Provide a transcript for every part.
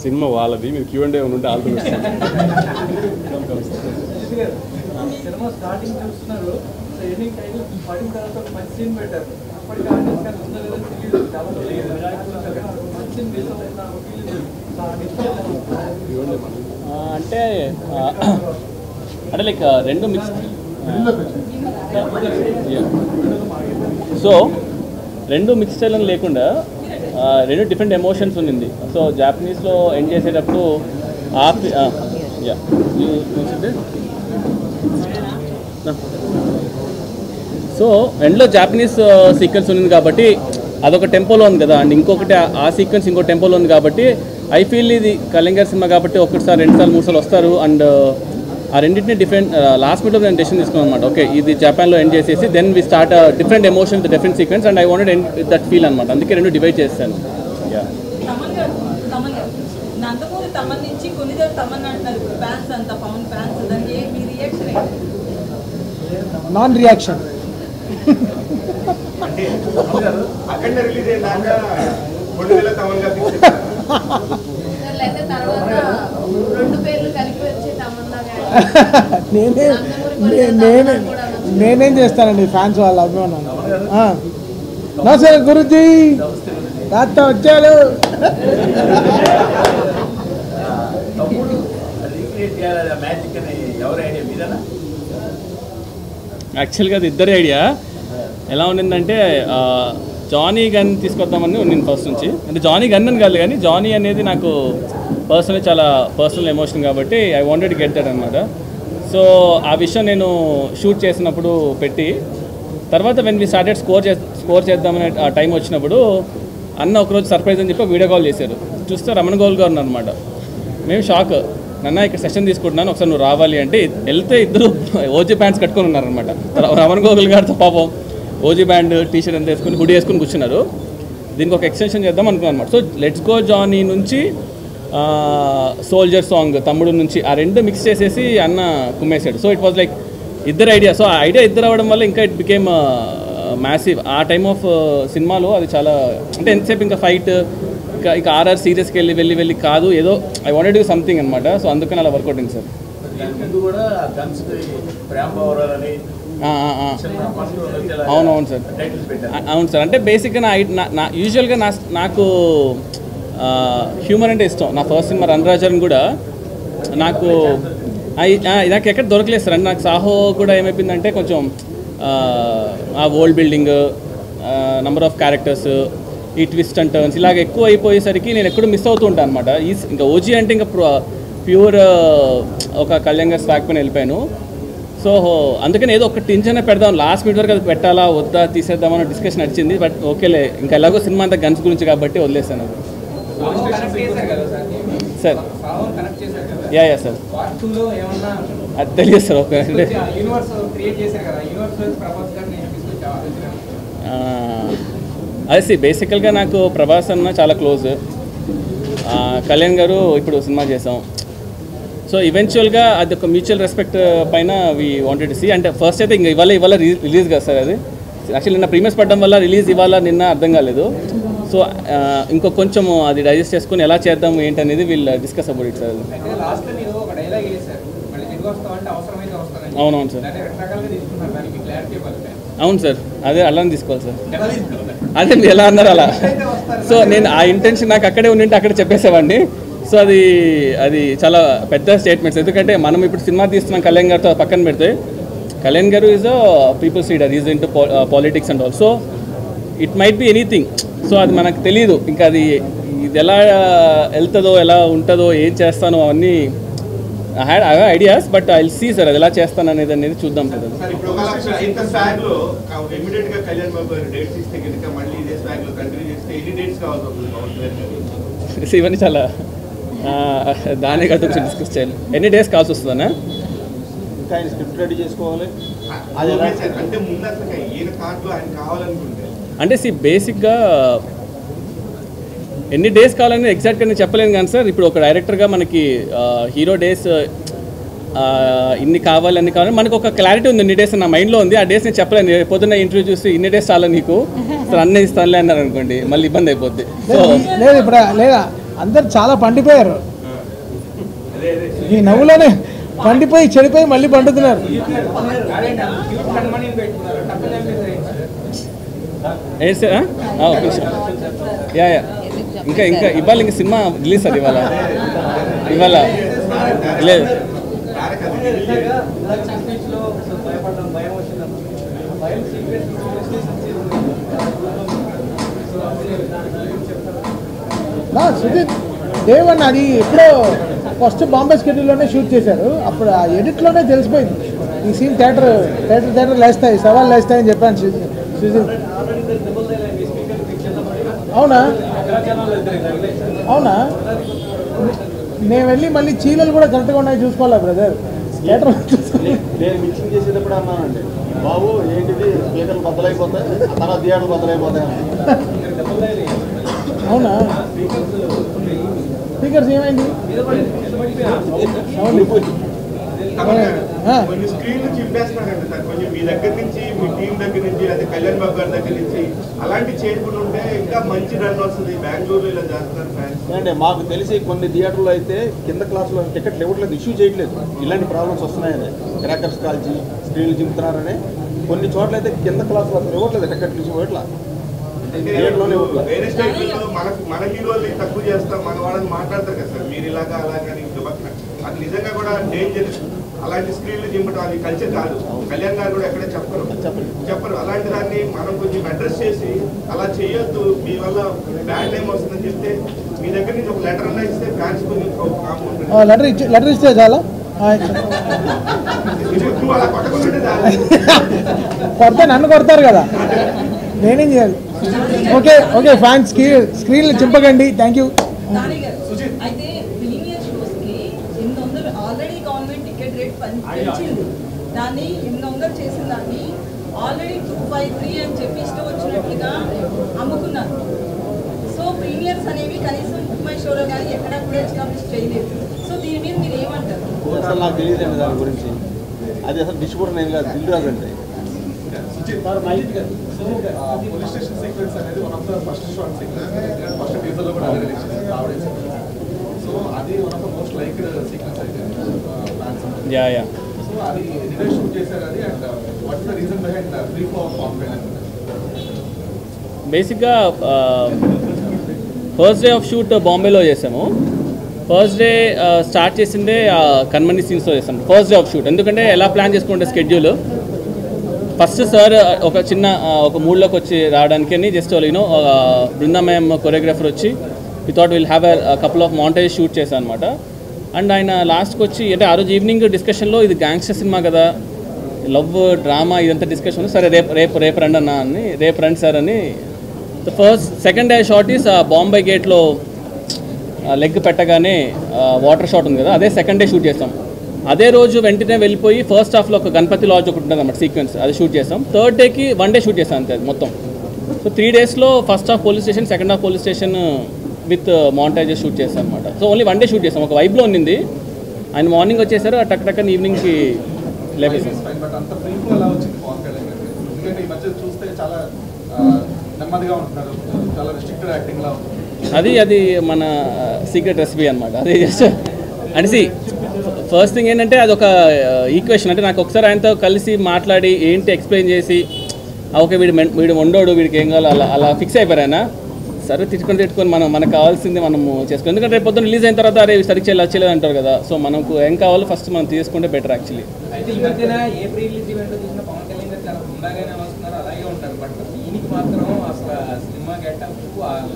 Cinema వాళ్ళది మీరు Q&A ఉంటే ఆల్తో సినిమా స్టార్టింగ్ చూస్తున్నారు సో ఎన్ని టైటిల్ పడిన తర్వాత మంచి సీన్ పెట్టారు అప్పటికి ఆడియన్స్ కానీ ఉందో లేదో తెలియదు చాలా మంచి సీన్ బేస్ అవుతున్న అంటే లైక్ రెండు మిక్స్ సో రెండు మిక్స్ స్టైల్ అని లేకుండా రెండు డిఫరెంట్ ఎమోషన్స్ ఉన్నింది. సో జాపనీస్లో ఎండ్ చేసేటప్పుడు సో ఎండ్లో జాపనీస్ సీక్వెన్స్ ఉంది కాబట్టి అదొక టెంపోలో ఉంది కదా, అండ్ ఇంకొకటి ఆ సీక్వెన్స్ ఇంకో టెంపోలో ఉంది కాబట్టి ఐ ఫీల్ ఇది కళింగర్ సినిమా కాబట్టి ఒకటిసారి 2 సార్లు 3 సార్లు వస్తారు. అండ్ ఆ రెండింటిని డిఫరెంట్ లాస్ట్ మినిట్లో నేను డెసిషన్ తీసుకున్నాను అనమాట. ఓకే ఇది జపాన్లో ఎండ్ చేసేసి then we start different emotion with different sequence and I wanted end with that feel అనమాట. అందుకే రెండు డివైడ్ చేస్తాను. నాన్ రియాక్షన్ నేనేం చేస్తానండి ఫ్యాన్స్ వాళ్ళ అభిమానం. నమస్తే గురుజీ తాత వచ్చాడు. యాక్చువల్గా అది ఇద్దరి ఐడియా. ఎలా ఉండిందంటే జానీ గన్ తీసుకొద్దామని ఉండింది ఫస్ట్ నుంచి. అంటే జానీ గన్ అని కాదు కానీ జానీ అనేది నాకు పర్సనలీ చాలా పర్సనల్ ఎమోషన్ కాబట్టి I wanted to get that అనమాట. సో ఆ విషయం నేను షూట్ చేసినప్పుడు పెట్టి తర్వాత వెన్ వి స్టార్టెడ్ స్కోర్ చేద్దామనే ఆ టైం వచ్చినప్పుడు అన్న ఒకరోజు సర్ప్రైజ్ అని చెప్పి వీడియో కాల్ చేశారు. చూస్తే రమణ గోల్ గారు అనమాట. మేము షాక్, నన్న ఇక్కడ సెషన్ తీసుకుంటున్నాను ఒకసారి నువ్వు రావాలి అంటే వెళ్తే ఇద్దరు ఓజీ ప్యాంట్స్ కట్టుకొని ఉన్నారనమాట. రమణ గోగుల్ గారితో పాపం ఓజీ బ్యాండ్ టీషర్ట్ అంతా వేసుకుని హుడీ వేసుకుని కూర్చున్నారు. దీనికి ఒక ఎక్స్టెన్షన్ చేద్దాం అనుకున్నాను అనమాట. సో లెట్స్ గో జానీ నుంచి సోల్జర్ సాంగ్ తమ్ముడు నుంచి ఆ రెండు మిక్స్ చేసేసి అన్న కుమ్మేశాడు. సో ఇట్ వాజ్ లైక్ ఇద్దరు ఐడియా. సో ఆ ఐడియా ఇద్దరు అవ్వడం వల్ల ఇంకా ఇట్ బికేమ్ మ్యాసివ్. ఆ టైమ్ ఆఫ్ సినిమాలో అది చాలా అంటే ఎంతసేపు ఇంకా ఫైట్ ఇంకా ఆర్ఆర్ సీరియస్కి వెళ్ళి కాదు, ఏదో I wanted to do something అనమాట. సో అందుకని అలా వర్కౌట్ అయింది సార్. అవునవును సార్, అవును సార్. అంటే బేసిక్గా నా యూజువల్గా నాకు హ్యూమర్ అంటే ఇష్టం. నా ఫస్ట్ సినిమా రణరాజన్ కూడా నాకు ఎక్కడ దొరకలేదు సార్. అంటే నాకు సాహో కూడా ఏమైపోయిందంటే కొంచెం ఆ world building, number of characters, ఈ ట్విస్ట్ అండ్ టర్న్స్ ఇలాగ ఎక్కువ అయిపోయేసరికి నేను ఎక్కడో మిస్ అవుతూ ఉంటాను అనమాట. ఇంకా ఓజీ అంటే ఇంకా ప్యూర్ ఒక కళ్యాణ్ స్టాక్ పైన వెళ్ళిపోయాను. సో అందుకని ఏదో ఒక టెన్షన్ పెడదాం, లాస్ట్ మినిట్ వరకు అది పెట్టాలా వద్దా తీసేద్దామని డిస్కషన్ నడిచింది. బట్ ఓకేలే ఇంకా ఎలాగో సినిమా అంతా గన్స్ గురించి కాబట్టి వదిలేస్తాను అది. సార్ యా సార్ అది తెలియదు సార్. ఓకే అదే బేసికల్గా నాకు ప్రభాస్ అన్న చాలా క్లోజ్. కళ్యాణ్ గారు ఇప్పుడు సినిమా చేసాం. సో ఈవెన్చువల్గా అది ఒక మ్యూచువల్ రెస్పెక్ట్ పైన వీ వాంటెడ్ టు సీ. అంటే ఫస్ట్ అయితే ఇంకా ఇవాళ రిలీజ్ కదా సార్. అది యాక్చువల్లీ నిన్న ప్రీమియర్స్ పడడం వల్ల రిలీజ్ ఇవాళ నిన్న అర్థం కాలేదు. సో ఇంకో కొంచెం అది డైజెస్ట్ చేసుకుని ఎలా చేద్దాం ఏంటనేది వీళ్ళు డిస్కస్ అబౌట్ ఇట్ సార్. అవునవును సార్, అవును సార్. అదే అలానే తీసుకోవాలి సార్. అదే మీరు ఎలా అన్నారు అలా. సో నేను ఆ ఇంటెన్షన్ నాకు అక్కడే ఉండింటే అక్కడే చెప్పేసేవాడిని. సో అది చాలా పెద్ద స్టేట్మెంట్స్. ఎందుకంటే మనం ఇప్పుడు సినిమా తీస్తున్నాం కళ్యాణ్ గారితో పక్కన పెడితే, కళ్యాణ్ గారు is a peoples leader, is into politics and all. So it might be anything. So అది మనకు తెలియదు. ఇంకా ఇది ఎలా వెళ్తుందో ఎలా ఉంటుందో ఏం చేస్తానో అవన్నీ I have ideas. But I will see sir అది ఎలా చేస్తాను అనేది చూద్దాం సార్. ఇవన్నీ చాలా దానే కదా కొంచెం డిస్కస్ చేయాలి. ఎన్ని డేస్ కావాల్సి వస్తుందన్నా? ఇంకా స్క్రిప్ట్ రెడీ చేసుకోవాలి. అంటే బేసిక్గా ఎన్ని డేస్ కావాలని ఎగ్జాక్ట్గా నేను చెప్పలేను కానీ సార్, ఇప్పుడు ఒక డైరెక్టర్గా మనకి హీరో డేస్ ఇన్ని కావాలి అన్ని కావాలి మనకు ఒక క్లారిటీ ఉంది. ఇన్ని డేస్ నా మైండ్లో ఉంది. ఆ డేస్ నేను చెప్పలేను. పొద్దున్న ఇంటర్వ్యూ చూసి ఇన్ని డేస్ చాలా నీకు అసలు అన్నీ ఇస్తానులే అన్నారు అనుకోండి, మళ్ళీ ఇబ్బంది అయిపోద్ది. సో లేదు ఇప్పుడు లేదా అందరు చాలా పండిపోయారు. ఈ నవ్వులోనే పండిపోయి చెడిపోయి మళ్ళీ పండుతున్నారు. యా ఇంకా ఇవాళ ఇంక సినిమా రిలీజ్ సార్ ఇవాళ లేదు. సుజిత్ దేవన్ అది ఎప్పుడో ఫస్ట్ బాంబే స్కెడ్యూల్లోనే షూట్ చేశారు. అప్పుడు ఆ ఎడిట్లోనే తెలిసిపోయింది ఈ సీన్ థియేటర్ లేస్తాయి, సవాళ్ళు లేస్తాయని చెప్పాను సుజిత్. అవునా అవునా నేను వెళ్ళి మళ్ళీ చీలలు కూడా కరెక్ట్గా ఉన్నాయి చూసుకోవాలా బ్రదర్. థియేటర్ నేను మిక్సింగ్ చేసేటప్పుడు అన్నానండి, బాబు ఏంటిది స్పీకర్లు బద్దలైపోతాయి, తర్వాత థియేటర్లు బద్దలైపోతాయి. అవునా స్పీకర్స్ ఏమైంది? కొన్ని స్క్రీన్లు చింపేస్తున్నారండి సార్. కొంచెం మీ దగ్గర నుంచి, మీ టీం దగ్గర నుంచి, లేదా కళ్యాణ్ బాబు గారి దగ్గర నుంచి అలాంటి చేయకుండా ఉంటే ఇంకా మంచి రన్ వస్తుంది. బెంగళూరులో ఇలా చేస్తున్నారు ఫ్యాన్స్ అంటే మాకు తెలిసి కొన్ని థియేటర్లో అయితే కింద క్లాసులో టికెట్లు ఇవ్వట్లేదు, ఇష్యూ చేయట్లేదు. ఇలాంటి ప్రాబ్లమ్స్ వస్తున్నాయని క్రాకర్స్ కాల్చి స్క్రీన్లు చింపుతున్నారని కొన్ని చోట్ల అయితే కింద క్లాసులో అసలు ఇవ్వట్లేదు, టికెట్లు ఇష్యూ ఇవ్వట్లా. వేరే స్టేట్లో మన హీరోలు తక్కువ చేస్తాం, మన వాళ్ళని మాట్లాడతారు కదా సార్, మీరు ఇలాగా అలాగా అది నిజంగా కూడా డేంజర్. అలాంటి స్క్రీన్లు చింపడం అది కల్చర్ కాదు. కళ్యాణ్ గారు కూడా ఎక్కడ చెప్పరు. అలాంటి దాన్ని మనం కొంచెం అడ్రస్ చేసి అలా చేయొద్దు, మీ వల్ల బ్యాడ్ టైం వస్తుందని చెప్తే మీ దగ్గర నుంచి ఒక లెటర్ అన్నా ఇస్తే ఫ్యాన్స్ కొంచెం లెటర్ ఇస్తే చాలా అలా కొట్టకుండా కొడితే నన్ను కొడతారు కదా, నేనేం చేయాలి? ఓకే ఓకే ఫ్యాన్స్ స్క్రీన్లు చింపకండి. Thank you. అయితే ప్రీమియర్ షోస్ కి 800 ఆల్రెడీ గవర్నమెంట్ టికెట్ రేట్ పెంచింది. దాన్ని 800 చేసిన దాన్ని ఆల్రెడీ 253 అని చెప్పి ఇష్టం వచ్చినట్లుగా అమ్ముకున్నారు. సో ప్రీమియర్స్ అనేవి కనీసం ముంబై షోలో కానీ ఎక్కడా కూడా ఎస్టాబ్లిష్ చేయలేదు. సో దీని మీద మీరు ఏమంటారు? అసలు నాకు తెలియదండి దాని గురించి. అది అసలు డిస్ట్రిబ్యూటర్ నేను కాదు, దిల్ రాజు అండి. పోలీస్ స్టేషన్ సీక్వెన్స్ అనేది one of the first short sequence, first టీజర్లో కూడా రావడం. సో అది one of the most like sequence అయితే సో అది ఎన్ని షూట్ చేశారు అది, and what is the reason behind free flow of confidence? బేసిక్గా ఫస్ట్ డే ఆఫ్ షూట్ బాంబేలో చేసాము. ఫస్ట్ డే స్టార్ట్ చేసిందే కన్మణి సీన్స్లో చేసాము ఫస్ట్ డే ఆఫ్ షూట్. ఎందుకంటే ఎలా ప్లాన్ చేసుకుంటే స్కెడ్యూల్ ఫస్ట్ సార్ ఒక చిన్న ఒక మూడ్లోకి వచ్చి రావడానికి జస్ట్ యూనో బృందామయం కొరియోగ్రాఫర్ వచ్చి we thought will have a couple of montage shoot చేశాను అనమాట. అండ్ ఆయన లాస్ట్కి వచ్చి అంటే ఆ రోజు ఈవినింగ్ డిస్కషన్లో ఇది గ్యాంగ్స్టర్ సినిమా కదా, లవ్ డ్రామా ఇదంతా డిస్కషన్, సరే రేపు రండి అన్న అని, రేపు రండి సార్ అని. Second day shot is Bombay గేట్లో లెగ్ పెట్టగానే వాటర్ షాట్ ఉంది కదా, అదే సెకండ్ డే షూట్ చేస్తాం. అదే రోజు వెంటనే వెళ్ళిపోయి ఫస్ట్ హాఫ్లో ఒక గణపతి లాడ్జ్ ఒకటి ఉంటుంది అన్నమాట సీక్వెన్స్, అది షూట్ చేస్తాం. థర్డ్ డేకి 1 డే షూట్ చేస్తాం అంతే అది మొత్తం. సో 3 డేస్లో first half police station, second half police station with montages shoot చేస్తాం అనమాట. సో ఓన్లీ 1 డే షూట్ చేస్తాం. ఒక వైబ్లో ఉండింది. ఆయన మార్నింగ్ వచ్చేసారు, టక్ ఈవినింగ్కి లేపేసాం. బట్ అంత ఫ్రీ ఫ్లో ఎలా వచ్చింది పవన్ కళ్యాణ్ గారికి? ఎందుకంటే ఈ మధ్య చూస్తే చాలా నెమ్మదిగా ఉంటున్నారు, చాలా రిస్ట్రిక్టెడ్ యాక్టింగ్ లా ఉంటుంది. అది మన సీక్రెట్ రెసిపీ అనమాట. అది జస్ట్ అంటే ఫస్ట్ థింగ్ ఏంటంటే అదొక ఈక్వేషన్. అంటే నాకు ఒకసారి ఆయనతో కలిసి మాట్లాడి ఏంటి ఎక్స్ప్లెయిన్ చేసి ఓకే వీడు వండోడు, వీడికి ఏం కావాలో అలా ఫిక్స్ అయిపోయారు ఆయన. సరే తిట్టుకొని మనకు కావాల్సింది మనము చేసుకోవాలి. ఎందుకంటే రేపు పొద్దున్న రిలీజ్ అయిన తర్వాత అరే సరిగ్గా వచ్చేలేదు అంటారు కదా. సో మనకు ఏం కావాలో ఫస్ట్ మనం తీసుకుంటే బెటర్ యాక్చువల్లీ. అయితే ఈ మధ్యన ఏ ప్రీ రిలీజ్ ఈవెంట్ చూసినా పవన్ కళ్యాణ్ గారు చాలా హుందాగానే వస్తున్నారు, అలాగే ఉంటారు. బట్ దీనికి మాత్రం అసలు సినిమా గెటప్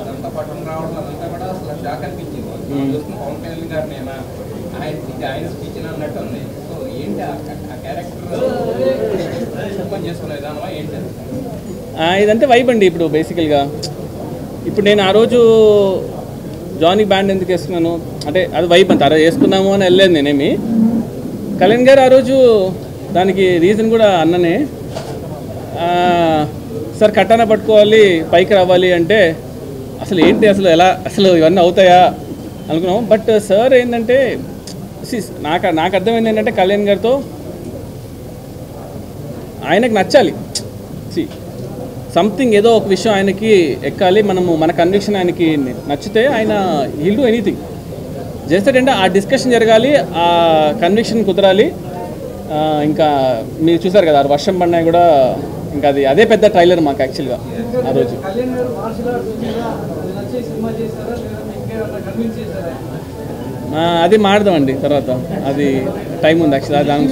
అదంతా పట్టం రావడం అదంతా కూడా అసలు షాక్ అనిపించింది. చూస్తున్న పవన్ కళ్యాణ్ గారిని ఆయన స్పీచ్ అన్నట్టు ఉంది. సో ఏంటి ఆ క్యారెక్టర్ ఓపెన్ చేసుకునే విధానమా ఏంటి? ఇదంటే వైబ్ అండి. ఇప్పుడు బేసికల్గా ఇప్పుడు నేను ఆ రోజు జానీ బ్యాండ్ ఎందుకు వేసుకున్నాను అంటే అది వైబ్ అంత అలా వేసుకున్నాము అని వెళ్ళలేదు నేనేమి. కళ్యాణ్ గారు ఆ రోజు దానికి రీజన్ కూడా అన్ననే, సార్ కట్టాన పట్టుకోవాలి పైకి రావాలి అంటే అసలు ఏంటి అసలు ఎలా అసలు ఇవన్నీ అవుతాయా అనుకున్నాము. బట్ సార్ ఏంటంటే నాకు అర్థమైంది ఏంటంటే కళ్యాణ్ గారితో ఆయనకు నచ్చాలి. సంథింగ్ ఏదో ఒక విషయం ఆయనకి ఎక్కాలి, మన కన్విక్షన్ ఆయనకి నచ్చితే ఆయన విల్ డూ ఎనీథింగ్ చేస్తాడంటే ఆ డిస్కషన్ జరగాలి, ఆ కన్విక్షన్ కుదరాలి. ఇంకా మీరు చూసారు కదా వర్షం పడినాయి కూడా, ఇంకా అదే పెద్ద ట్రైలర్ మాకు యాక్చువల్గా ఆ రోజు. అది మాడదామండి తర్వాత, అది టైం ఉంది యాక్చువల్గా దాని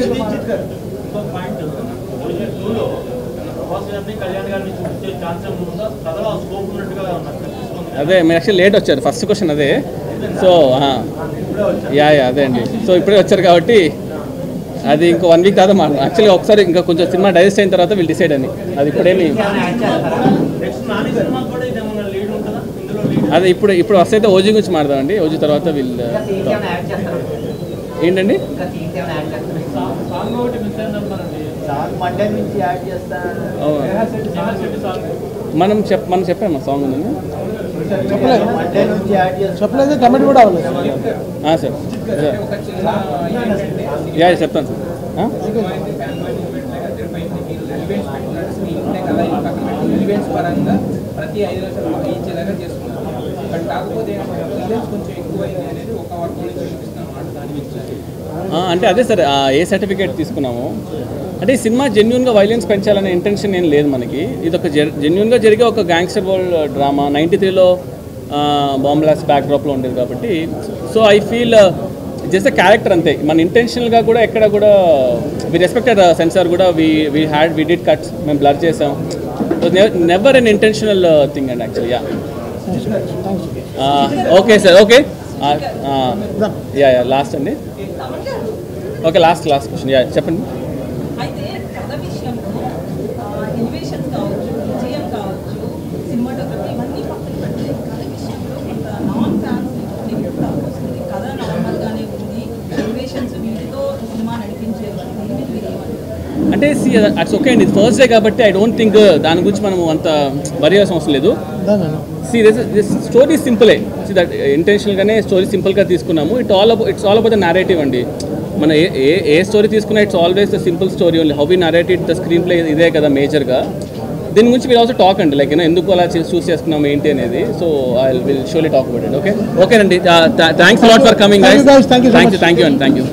అదే. మీరు యాక్చువల్లీ లేట్ వచ్చారు, ఫస్ట్ క్వశ్చన్ అదే. సో అదే అండి. సో ఇప్పుడే వచ్చారు కాబట్టి అది ఇంకో 1 వీక్ తర్వాత మాట్లాడు. యాక్చువల్గా ఒకసారి ఇంకా కొంచెం సినిమా డైజెస్ట్ అయిన తర్వాత వీళ్ళు డిసైడ్ అని, అది ఇప్పుడేమి అదే ఇప్పుడు వస్తే అయితే ఓజీ గురించి మాట్లాడదామండి. ఓజీ తర్వాత వీళ్ళు ఏంటండి మనం చెప్పాము సాంగ్ ఉందండి, చెప్పలేదు, కమెంట్ కూడా అవ్వలేదు సార్. చెప్తాను సార్. ప్రతి 5 నిమిషాలు ఇచ్చేలాగా చేసుకున్నాం. బట్ కాకపోతే కొంచెం ఎక్కువైంది అనేది ఒక వర్క్ నుంచి చూపిస్తున్నాం దాని గురించి. అంటే అదే సార్, ఏ సర్టిఫికేట్ తీసుకున్నాము అంటే ఈ సినిమా జెన్యున్గా వైలెన్స్ పెంచాలనే ఇంటెన్షన్ ఏం లేదు మనకి. ఇది ఒక జెన్యున్గా జరిగే ఒక గ్యాంగ్స్టర్ వరల్డ్ డ్రామా. 93లో బాంబ్ బ్లాస్ట్ బ్యాక్డ్రాప్లో ఉండేది కాబట్టి, so I feel just a character అంతే. మన ఇంటెన్షనల్గా కూడా ఎక్కడ కూడా వి రెస్పెక్టెడ్ సెన్సార్ కూడా వి డిడ్ కట్స్, మేము బ్లర్ చేసాం. Never an intentional thing and actually. Okay sir, okay. Last అండి. ఓకే, లాస్ట్ క్వశ్చన్ చెప్పండి. అయితే కథ విషయంలో ఎలివేషన్స్ కావచ్చు, విజయం కావచ్చు, సినిమాటోగ్రఫీ ఇవన్నీ పక్కన పెట్టి కథ విషయంలో కొంత నాన్ ఫ్యాన్స్ నెగిటివ్ టాక్ వస్తుంది. కథ నార్మల్గానే ఉంది, ఎలివేషన్స్ వీటితో సినిమా నడిపించేది. అంటే అట్స్ ఓకే అండి, ఫస్ట్ డే కాబట్టి ఐ డోంట్ థింక్ దాని గురించి మనం అంత వరి అవ్వాల్సిన అవసరం లేదు. స్టోరీ సింపులే, దట్ ఇంటెన్షనల్గానే స్టోరీ సింపుల్గా తీసుకున్నాము. It's all about the narrative అండి. మన ఏ స్టోరీ తీసుకున్నా it's always the simple story only. How we narrated the screenplay ఇదే కదా మేజర్గా. దీని గురించి వీల్ ఆల్సో టాక్ అండి, లైక్ ఎందుకు అలా చూస్ చేసుకున్నాం ఏంటి అనేది. So I will షోలీ talk about it. Okay అండి, thanks a lot for coming guys. Thank you అండి, థ్యాంక్ యూ.